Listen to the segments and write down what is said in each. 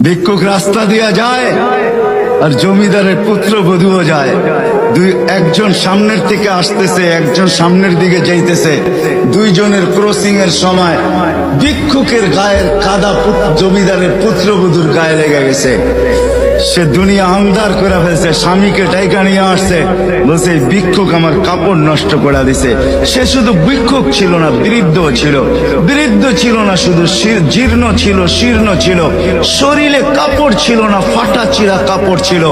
ভিক্ষুক রাস্তা দিয়া যায় আর জমিদারের পুত্র বধূও যায়। একজন সামনের থেকে আসতেছে, একজন সামনের দিকে যাইতেছে। দুইজনের ক্রসিং এর সময় ভিক্ষুকের গায়ের কাদা জমিদারের পুত্রবধূর গায়ে লেগে গেছে। সে দুনিয়া আন্ধার করে ফেলছে, স্বামীকে টাইকা নিয়ে আসছে, বলছে ভিক্ষুক আমার কাপড় নষ্ট করে দিছে। সে শুধু ভিক্ষুক ছিল না, বৃদ্ধ ছিল। বৃদ্ধ ছিল না শুধু, জীর্ণ ছিল, শীর্ণ ছিল, শরীরে কাপড় ছিল না, ফাটা চিরা কাপড় ছিল,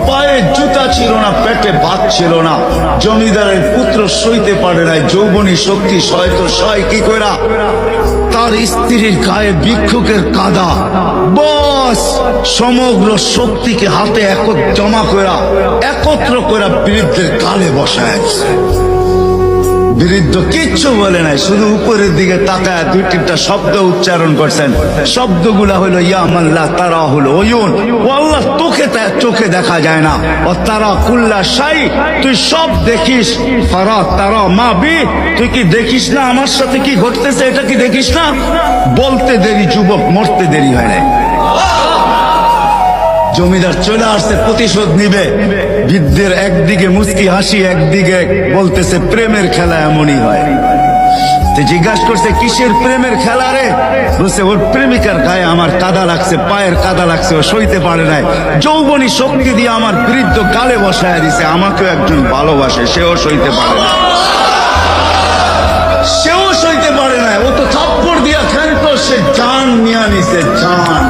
পায়ে জুতা ছিল না, পেটে ভাত ছিল না। জমিদারের পুত্র সইতে পারে নাই, যৌবনী শক্তি সয় তো সয় কি কইরা তার স্ত্রীর গায়ে ভিক্ষুকের কাদা, বস সমগ্র শক্তিকে হাতে জমা করা একত্র করা বৃদ্ধের গালে বসায়। বৃদ্ধ কিচ্ছু বলে নাই, শুধু উপরের দিকে তাকায় দুই তিনটা শব্দ উচ্চারণ করছেন। শব্দগুলা হলো ইয়া মাল্লাহ তারা হলো ওয়ুন, ও আল্লাহ চোখে দেখা যায় না, ও তারা কুল্লা শাই তুই সব দেখিস, ফারা তারা মা বি তুই কি দেখিস না আমার সাথে কি ঘটতেছে, এটা কি দেখিস না? বলতে দেরি যুবক, মরতে দেরি হয় না। জমিদার চলে আসছে, প্রতিশোধ নিবে। বৃদ্ধের একদিকে মুস্কি হাসি, একদিকে বলতেছে প্রেমের খেলা এমনই হয়। জিজ্ঞাসা করছে কিসের প্রেমের খেলা রে? বলছে ওর প্রেমিকার গায়ে আমার কাদা লাগছে, পায়ের কাদা লাগছে, ও সইতে পারে নাই। যৌবনী শক্তি দিয়ে আমার বৃদ্ধ গালে বসায় দিছে। আমাকেও একজন ভালোবাসে, সেও সইতে পারে না, সেও সইতে পারে না। ও তো থাপ্পড় দিয়া খেলতো, সে জান নিয়ে নিছে, জান।